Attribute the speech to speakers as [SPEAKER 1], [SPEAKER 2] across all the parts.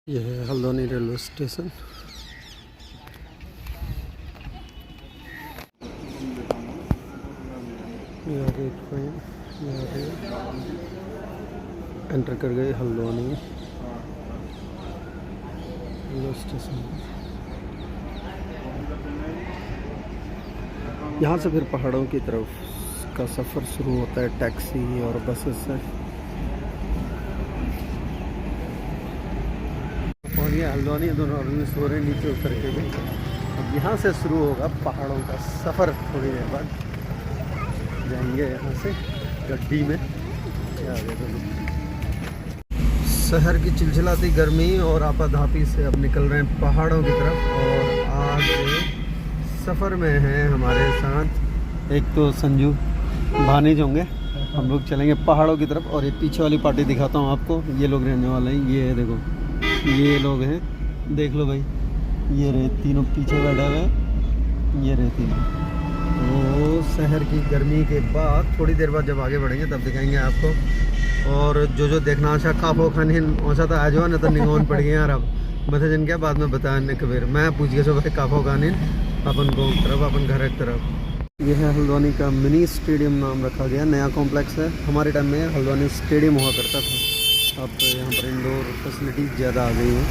[SPEAKER 1] यह है Haldwani railway station. यहाँ एक ट्रेन एंटर कर गए हल्द्वानी रेलवे स्टेशन। यहाँ से फिर पहाड़ों की तरफ का सफ़र शुरू होता है टैक्सी और बसेस से। और ये हल्द्वानी दोनों आदमी सो रहे नीचे उतर के भी। अब यहाँ से शुरू होगा पहाड़ों का सफ़र। थोड़ी देर बाद जाएंगे यहाँ से गड्डी में। क्या शहर की चिलचिलाती गर्मी और आपाधापी से अब निकल रहे हैं पहाड़ों की तरफ। और आज सफ़र में हैं हमारे साथ एक तो संजू भानीज होंगे। हम लोग चलेंगे पहाड़ों की तरफ। और ये पीछे वाली पार्टी दिखाता हूँ आपको। ये लोग रहने वाले हैं। ये देखो, ये लोग हैं, देख लो भाई। ये रहे तीनों पीछे बैठे हुए। ये रहे तीनों। तो शहर की गर्मी के बाद थोड़ी देर बाद जब आगे बढ़ेंगे तब दिखाएंगे आपको। और जो देखना अच्छा काफो खानी औसा तो आ जाओ ना तो निगोन पड़ गए यार। अब बता जन क्या बाद में बताने कबीर मैं पूछ गया सो भाई काफो खानी अपन गाँव तरफ अपन घर की तरफ। यह है हल्द्वानी का मिनी स्टेडियम नाम रखा गया। नया कॉम्प्लेक्स है। हमारे टाइम में हल्द्वानी स्टेडियम हुआ करता था। अब यहाँ पर इंडोर फैसिलिटीज़ ज़्यादा आ गई हैं।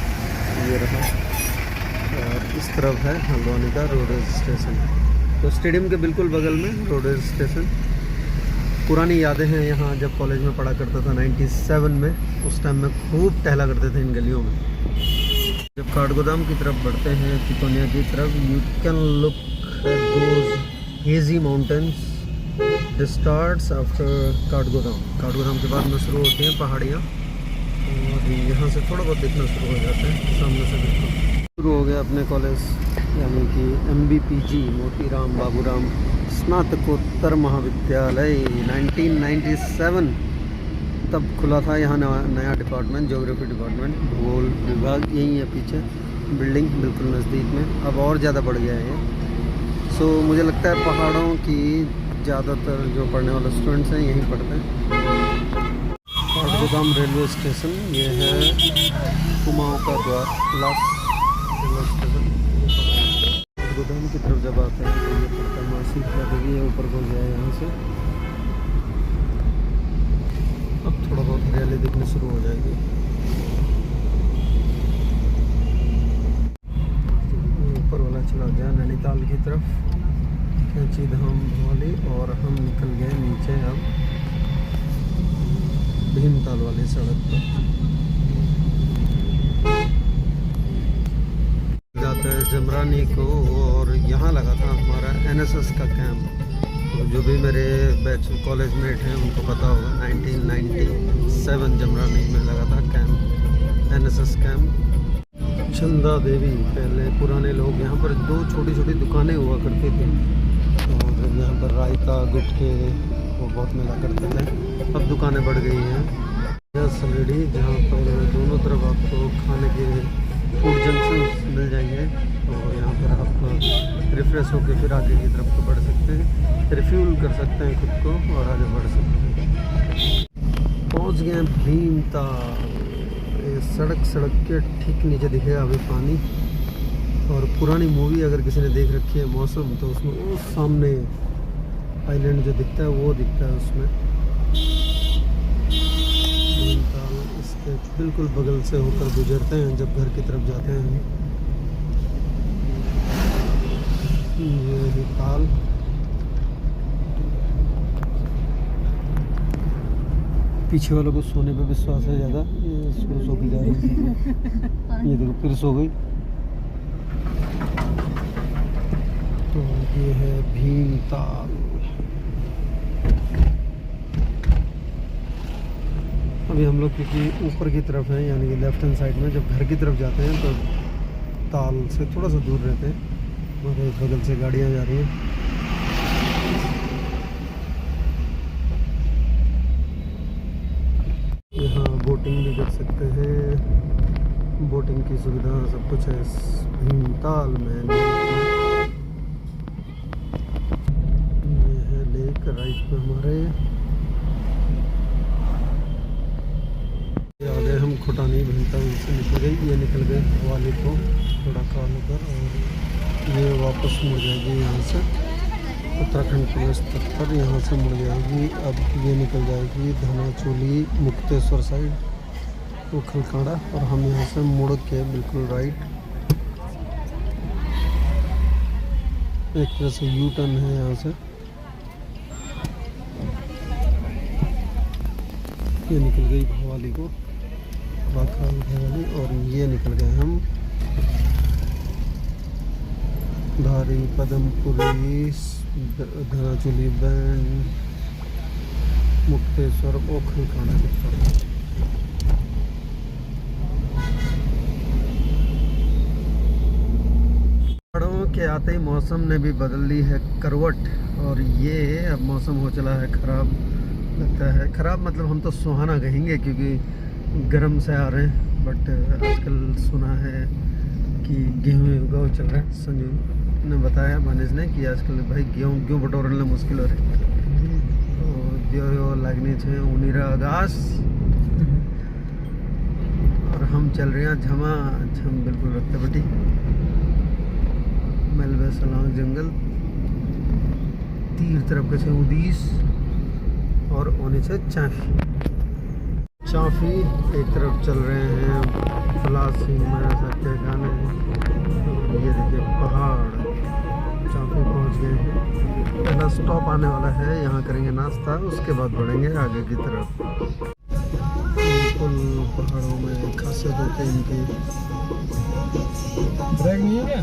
[SPEAKER 1] ये रहा। और इस तरफ है हल्द्वानी का रोडवेज स्टेशन। तो स्टेडियम के बिल्कुल बगल में रोडवेज स्टेशन। पुरानी यादें हैं यहाँ। जब कॉलेज में पढ़ा करता था 97 में, उस टाइम में खूब टहला करते थे इन गलियों में। जब काठगोदाम की तरफ बढ़ते हैं तिकोनिया की तरफ, you can look at those hazy mountains. This starts after Kathgodam. Kathgodam के बाद में शुरू होती हैं पहाड़ियाँ। और यहाँ से थोड़ा बहुत दिखना शुरू हो जाता है सामने से। बिल्कुल शुरू हो गया अपने कॉलेज, यानी कि MBPG मोतीराम बाबूराम स्नातकोत्तर महाविद्यालय। 1997 तब खुला था यहाँ नया डिपार्टमेंट, ज्योग्राफी डिपार्टमेंट, भूगोल विभाग। यहीं है पीछे बिल्डिंग बिल्कुल नज़दीक में। अब और ज़्यादा बढ़ गया है ये। सो मुझे लगता है पहाड़ों की ज़्यादातर जो पढ़ने वाले स्टूडेंट्स हैं यहीं पढ़ते हैं। काठगोदाम रेलवे स्टेशन ये है। कुमाऊँ का द्वार लास्ट रेलवे स्टेशन। काठगोदाम की तरफ जब आते हैं तो ये पड़ता है मासी देवी है। ऊपर को गया है यहाँ से। अब थोड़ा बहुत हरियाली दिखने शुरू हो जाएगी। ऊपर वाला चला गया नैनीताल की तरफ, कैंची धाम वाली। और हम निकल गए नीचे अब भीमताल वाली सड़क पर। जाते हैं जमरानी को। और यहाँ लगा था हमारा NSS का कैंप। तो जो भी मेरे बैच कॉलेज मेट हैं उनको पता होगा 1997 जमरानी में लगा था camp, NSS camp. Chanda Devi पहले पुराने लोग यहाँ पर 2 छोटी छोटी दुकानें हुआ करती थी। और यहाँ पर रायता गुटके वो बहुत मिला करते थे। अब दुकानें बढ़ गई हैं। यह सलेडी जहाँ पर दोनों तरफ आपको खाने के फूड जंक्शन मिल जाएंगे। और यहाँ पर आप रिफ्रेश होकर फिर आगे की तरफ को बढ़ सकते हैं, रिफ्यूल कर सकते हैं खुद को और आगे बढ़ सकते हैं। पहुँच गए हैं भीमताल। सड़क के ठीक नीचे दिखेगा अभी पानी। और पुरानी मूवी अगर किसी ने देख रखी है मौसम, तो उसमें वो सामने आइलैंड जो दिखता है वो दिखता है उसमें। भीमताल इसके बिल्कुल बगल से होकर गुजरते हैं जब घर की तरफ जाते हैं। ये है ताल। पीछे वालों को सोने पे विश्वास है ज़्यादा। ये सो के जा रही है। ये देखो फिर सो गई। तो ये है भीमताल। अभी हम लोग क्योंकि ऊपर की तरफ है, यानी कि लेफ्ट हैंड साइड में, जब घर की तरफ जाते हैं तो ताल से थोड़ा सा दूर रहते हैं। और बगल से गाड़ियाँ जा रही हैं। यहाँ बोटिंग भी कर सकते हैं। बोटिंग की सुविधा सब कुछ है इस भीमताल में। ये है लेक राइट में हमारे। आ गए हम खुटा पुरानी भिंता उनसे निकल गई, ये निकल गई हवाले को थोड़ा काल कर, और ये वापस मुड़ जाएगी यहाँ से उत्तराखंड पुलिस तक पर, यहाँ से मुड़ जाएगी। अब ये निकल जाएगी धनाचोली मुक्तेश्वर साइड, वो खलकाड़ा, और हम यहाँ से मुड़ के बिल्कुल राइट एक तरह से यू टर्न है यहाँ से। ये निकल गई भवाली को, बाखाल भवाली, और ये निकल गए हम धारी पदमपुरी धनाचोली बैंड मुक्तेश्वर ओखल खाना के तरफ। पहाड़ों के आते ही मौसम ने भी बदल ली है करवट, और ये अब मौसम हो चला है ख़राब। लगता है ख़राब मतलब हम तो सुहाना कहेंगे, क्योंकि गर्म से आ रहे हैं। बट आजकल सुना है कि गेहूँ उगाव चल रहा है। संजू ने बताया, मानिज ने, कि आजकल भाई गेहूँ बटोरने मुश्किल हो रही है, तो लगनी छे उनीरा आगास, और हम चल रहे हैं झमा झम बिल्कुल रखते बटी मलबे सलांग जंगल तीर तरफ के उदीस, और होने से चाफी एक तरफ चल रहे हैं फलासी में सबके गाने। ये देखिए पहाड़, चाफी पहुंच गए हैं। पहला स्टॉप आने वाला है, यहाँ करेंगे नाश्ता, उसके बाद बढ़ेंगे आगे की तरफ। बिल्कुल पहाड़ों में खासियत होती है इनकी। ब्रेक नहीं है क्या?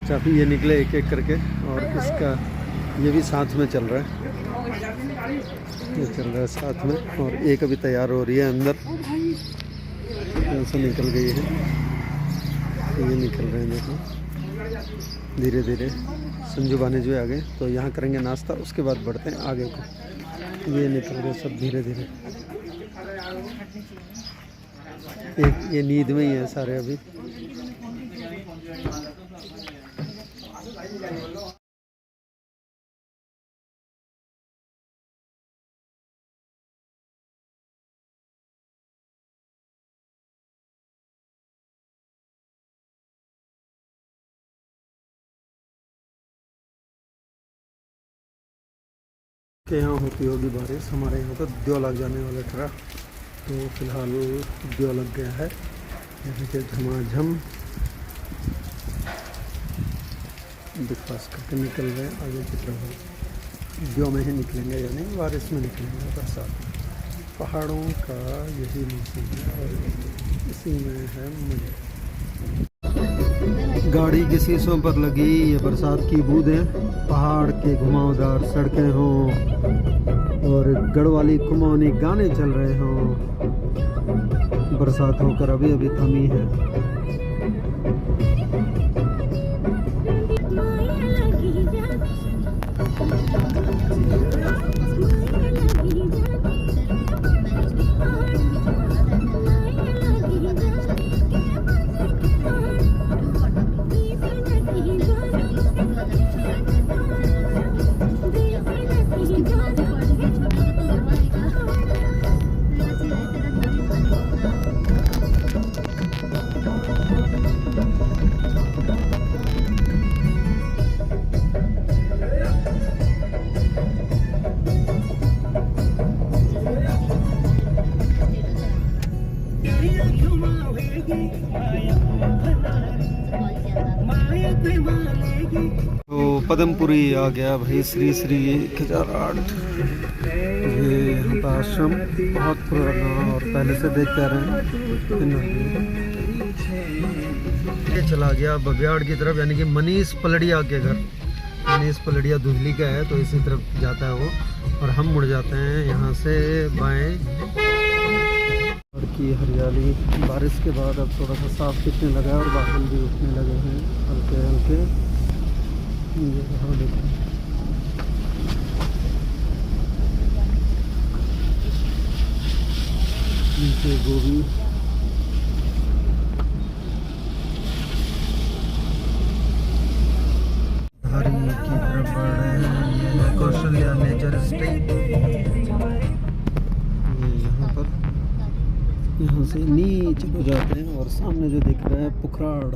[SPEAKER 1] चाफी ये निकले एक एक करके, और इसका ये भी साथ में चल रहा है, ये चल रहा है साथ में, और एक अभी तैयार हो रही है अंदर, से निकल गई है। ये निकल रहे हैं देखो धीरे धीरे। संजू बाने जो आ गए, तो यहाँ करेंगे नाश्ता, उसके बाद बढ़ते हैं आगे को। ये निकल रहे सब धीरे धीरे, एक ये नींद में ही है सारे अभी। के यहाँ होती होगी बारिश, हमारे यहाँ तो द्यो लग जाने वाला था, तो फिलहाल द्यो लग गया है। देखिए झमाझम ब्रेकफास्ट करके निकल रहे आगे की तरफ। द्यो में ही निकलेंगे, यानी बारिश में निकलेंगे। बरसात पहाड़ों का यही मौसम है, और इसी में है मजा। गाड़ी के शीशों पर लगी ये बरसात की बूंदें, पहाड़ के घुमावदार सड़कें हों, और गढ़वाली कुमाऊनी गाने चल रहे हों। बरसात होकर अभी अभी थमी है। तो पदमपुरी आ गया भाई, श्री श्री 1008। ये यहाँ का आश्रम बहुत पुराना, और पहले से देखते आ रहे हैं। ये चला गया बबियाड़ की तरफ, यानी कि मनीष पलड़िया के घर। मनीष पलड़िया दुधली का है, तो इसी तरफ जाता है वो, और हम मुड़ जाते हैं यहाँ से बाएं। और की हरियाली बारिश के बाद अब थोड़ा सा साफ दिखने लगा है, और बादल भी उठने लगे हैं हल्के हल्के। ये हाँ देखो, नीचे गोभी, यहाँ से नीचे को जाते हैं और सामने जो दिख रहा है पुखराड़,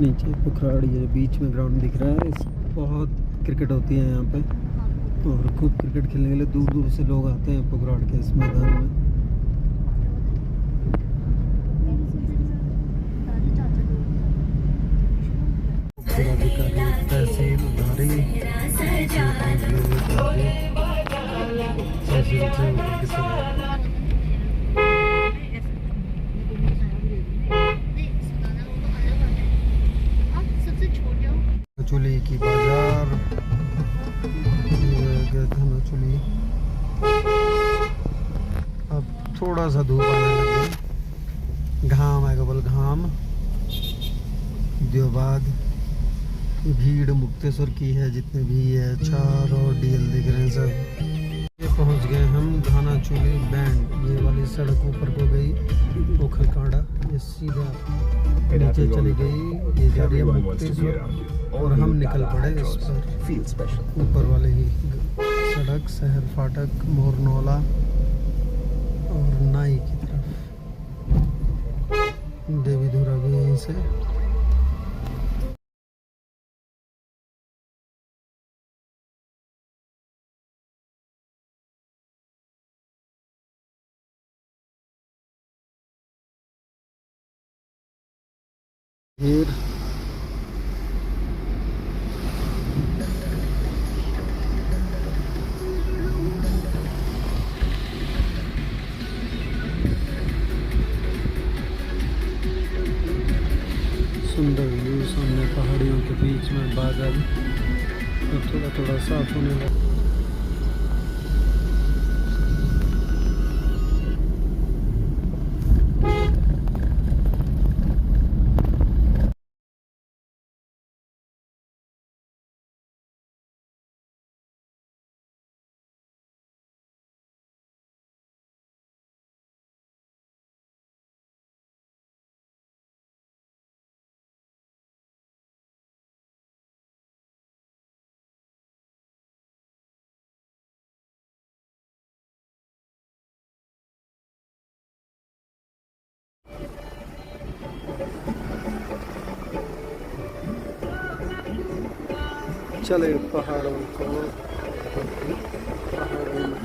[SPEAKER 1] नीचे पुखराड़, ये बीच में ग्राउंड दिख रहा है, इस बहुत क्रिकेट होती है यहाँ पे और खूब क्रिकेट खेलने के लिए दूर दूर से लोग आते हैं पुखराड़ के इस मैदान में। तहसील उधारी चुली की बाजार, चुली। अब थोड़ा सा धूप आने लगे, घाम है केवल घाम। देवबाद भीड़ मुक्तेश्वर की है, जितने भी है चार और डीएल दिख रहे हैं सब। ये पहुंच गए हम धाना चुली बैंड, ये वाली सड़क ऊपर को गई पोखर कांडा, ये सीधा नीचे चली गई, ये जा रही है मुक्तेश्वर और हम निकल पड़े इस पर ऊपर वाले ही सड़क, शहर फाटक, मोरनौला और नाई की तरफ। देवी धुरा भी यहीं से। फिर सुंदर व्यू, सामने पहाड़ियों के बीच में बादल और थोड़ा थोड़ा साफ होने लगा। चले पहाड़ों को, पहाड़ों में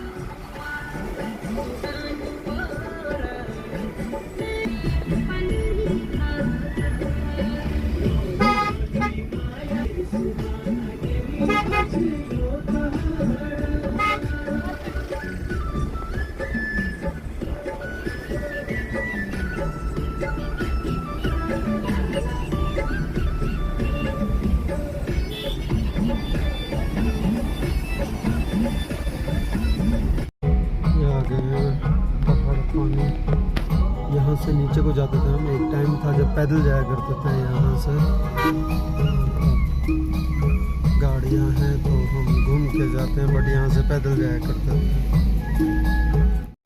[SPEAKER 1] यहाँ से नीचे को जाते थे हम। एक टाइम था जब पैदल जाया करते थे यहाँ से, गाड़ियाँ हैं तो हम घूम के जाते हैं, बट यहाँ से पैदल जाया करते थे।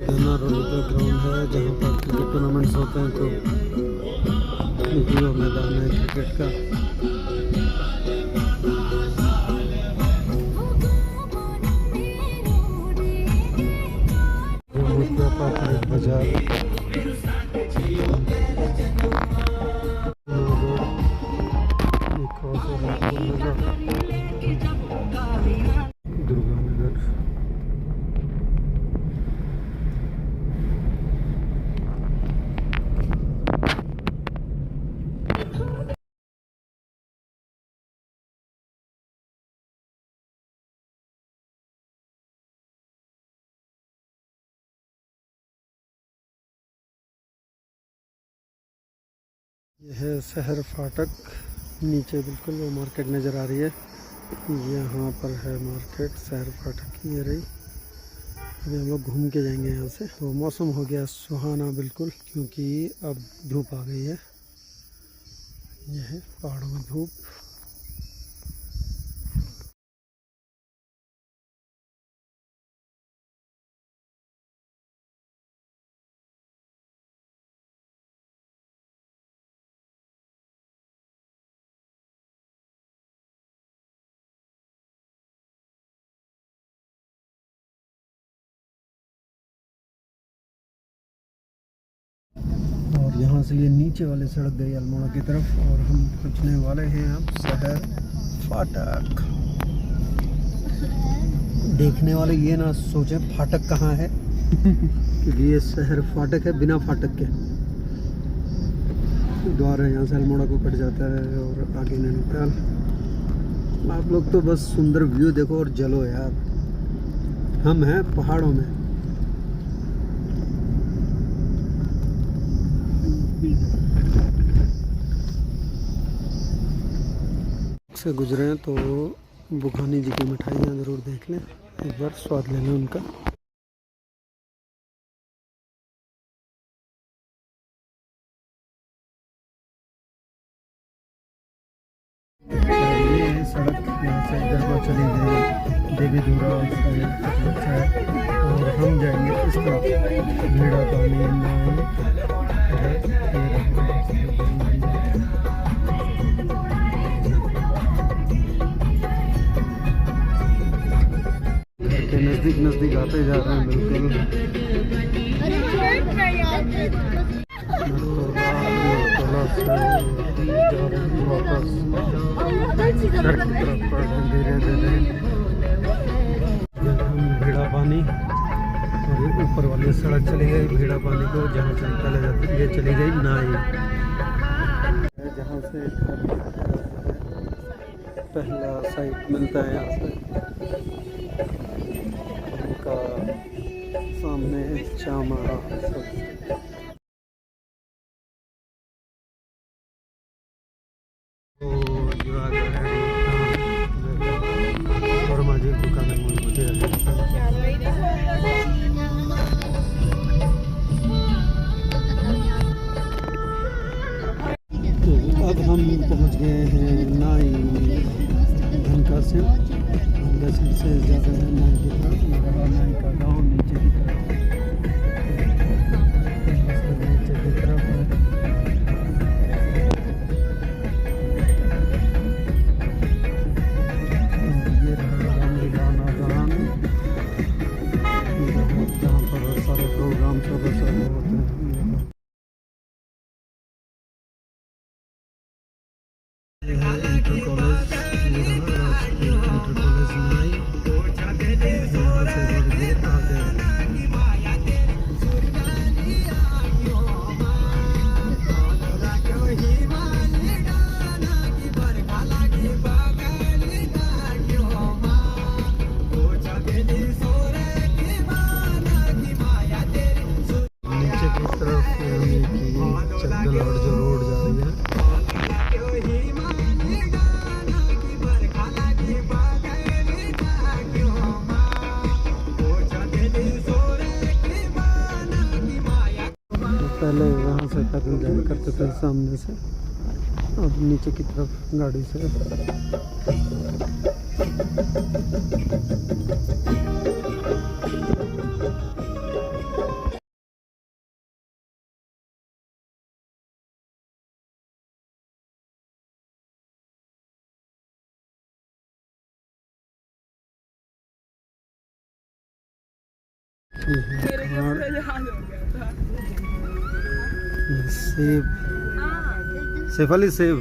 [SPEAKER 1] देना रोड का ग्राउंड है जहाँ पर क्रिकेट टूर्नामेंट्स होते हैं, तो मैदान है क्रिकेट का। बाजार दुर्गानगर। यह है शहर फाटक, नीचे बिल्कुल वो मार्केट नज़र आ रही है। यहाँ पर है मार्केट शहर फाटक की, ये रही। अभी हम लोग घूम के जाएंगे यहाँ से। तो मौसम हो गया सुहाना बिल्कुल, क्योंकि अब धूप आ गई है। यह है पहाड़ों में धूप। यहाँ से ये नीचे वाली सड़क गई अल्मोड़ा की तरफ और हम पहुँचने वाले हैं अब शहर फाटक। देखने वाले ये ना सोचे फाटक कहाँ है क्योंकि ये शहर फाटक है बिना फाटक के। द्वार है, यहाँ से अल्मोड़ा को कट जाता है और आगे नैनीताल। आप लोग तो बस सुंदर व्यू देखो और जलो यार, हम हैं पहाड़ों में। से गुजरे हैं तो बुखानी जी की मिठाइयाँ ज़रूर देख लें, एक बार स्वाद ले लें उनका। ये है सड़क, यहाँ से इधर को चली गई देवी धुरा और हम जाएंगे इस तरफ भीड़ा पानी के नज़दीक नज़दीक आते जा रहे हैं बिल्कुल। धीरे धीरे हम भीड़ा पानी और ये ऊपर वाली सड़क चली गई भीड़ा पानी को, जहाँ से निकाले जाते ये चली गई नाई, जहाँ से पहला साइट मिलता है। यहाँ से उनका सामने चामारा अब हम पहुंच गए हैं नाई धनका से जा रहे हैं नाई की तरफ। नाई का गाँव नीचे की तरफ ये रहा रामलीला मैदान, जहाँ पर सारे प्रोग्राम सब होते हैं। इंटर कॉलेज नाई, यहाँ से बढ़ गए आगे। नीचे की तरफ यानी कि चकदलाड़ जो रोड जा रही है। पहले यहाँ से पैदल जाया करते थे सामने से, अब नीचे की तरफ गाड़ी से। सेब, शेफाली सेब।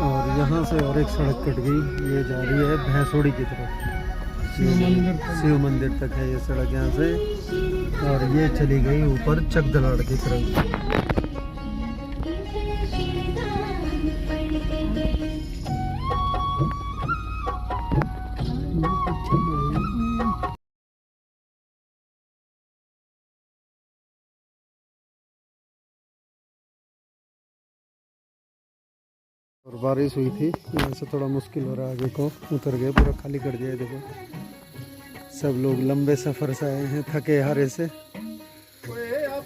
[SPEAKER 1] और यहाँ से और एक सड़क कट गई, ये जा रही है भैंसोड़ी की तरफ, शिव मंदिर तक है ये सड़क यहाँ से। और ये चली गई ऊपर चकदलाड़ की तरफ। और बारिश हुई थी, यहाँ से थोड़ा मुश्किल हो रहा है, आगे को उतर गए, पूरा खाली कर दिया है। देखो सब लोग लंबे सफ़र से आए हैं, थके हारे से। ये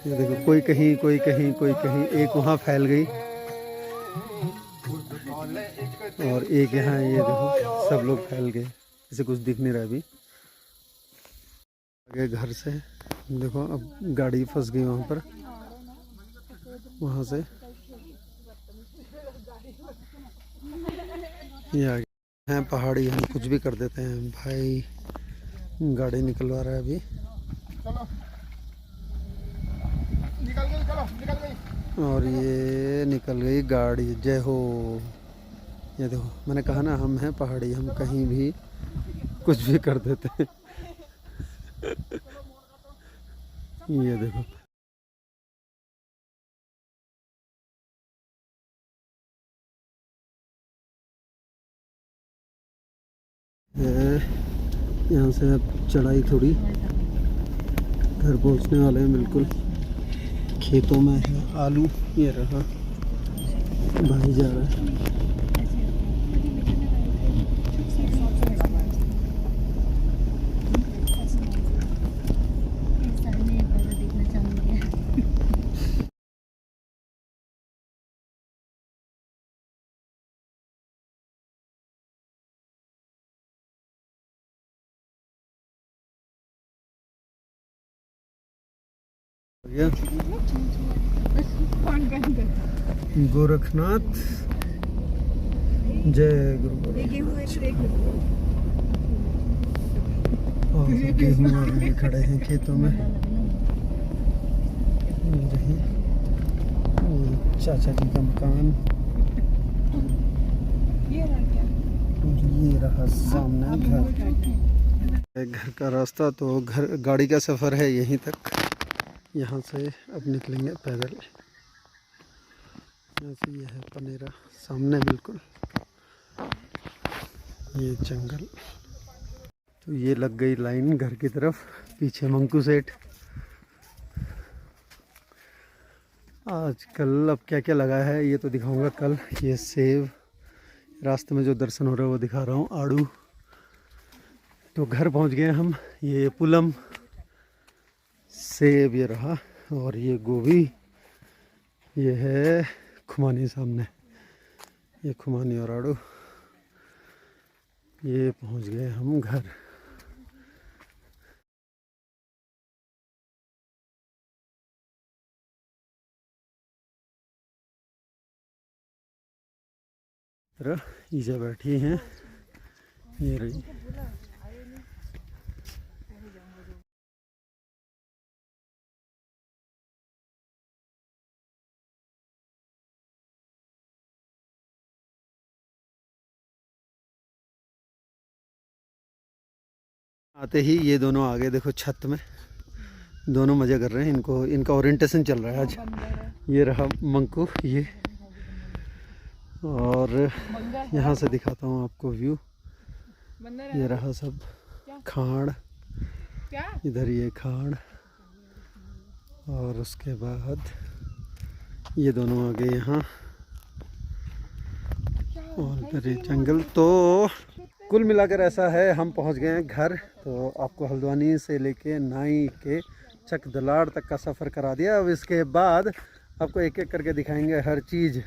[SPEAKER 1] देखो कोई कहीं कोई कहीं कोई कहीं, एक वहाँ फैल गई और एक यहाँ, ये देखो सब लोग फैल गए, इसे कुछ दिख नहीं रहा अभी। आगे घर से देखो अब गाड़ी फंस गई वहाँ पर, वहाँ से ये आ गए हैं पहाड़ी। हम कुछ भी कर देते हैं भाई। गाड़ी निकलवा रहा है अभी।
[SPEAKER 2] निकल गई, चलो निकल गई।
[SPEAKER 1] और ये निकल गई गाड़ी। जय हो। ये देखो, मैंने कहा ना हम हैं पहाड़ी, हम कहीं भी कुछ भी कर देते हैं। ये देखो, यहाँ से अब चढ़ाई थोड़ी, घर पहुँचने वाले हैं बिल्कुल। खेतों में है आलू, ये रहा भाई जा रहा है। गोरखनाथ, जय गुरु। गेहूँ खड़े हैं खेतों में। चाचा जी का मकान, ये रहा सामने घर। घर का रास्ता तो घर गाड़ी का सफ़र है यहीं तक। यहाँ से अब निकलेंगे पैदल। ऐसे ये है पनेरा सामने बिल्कुल, ये जंगल। तो ये लग गई लाइन घर की तरफ। पीछे मंकू सेठ। आजकल अब क्या क्या लगा है ये तो दिखाऊंगा कल। ये सेब, रास्ते में जो दर्शन हो रहा है वो दिखा रहा हूँ। आड़ू। तो घर पहुँच गए हम। ये पुलम, सेब ये रहा, और ये गोभी, ये है खुमानी सामने। ये खुमानी और आड़ू। ये पहुंच गए हम घर। ईजा बैठी हैं, ये रही। आते ही ये दोनों आ गए, देखो छत में दोनों मज़े कर रहे हैं। इनका ओरिएंटेशन चल रहा है आज। ये रहा मंकू, ये। और यहाँ से दिखाता हूँ आपको व्यू। ये रहा सब खाड़, इधर ये खाड़, और उसके बाद ये दोनों आ गए यहाँ, और इधर ये जंगल। तो कुल मिलाकर ऐसा है, हम पहुंच गए हैं घर। तो आपको हल्द्वानी से लेके नाई के चकदलाड़ तक का सफ़र करा दिया। अब इसके बाद आपको एक एक करके दिखाएंगे हर चीज़।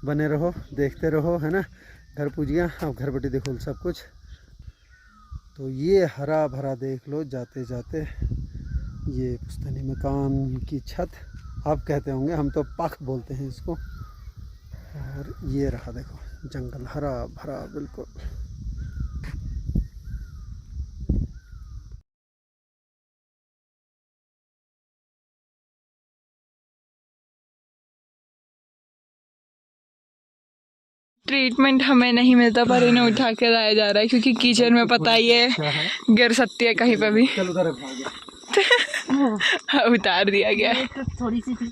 [SPEAKER 1] बने रहो, देखते रहो, है ना। घर पूजिया, अब घर बैठी देखो सब कुछ। तो ये हरा भरा देख लो जाते जाते। ये पुश्तैनी मकान की छत आप कहते होंगे, हम तो पख बोलते हैं इसको। और ये रहा देखो जंगल, हरा भरा बिल्कुल।
[SPEAKER 3] ट्रीटमेंट हमें नहीं मिलता, पर इन्हें उठा के लाया जा रहा है क्योंकि कीचड़ में पता ही है गिर सकती है कहीं पे भी। उतार दिया गया है।
[SPEAKER 4] थोड़ी सी थी।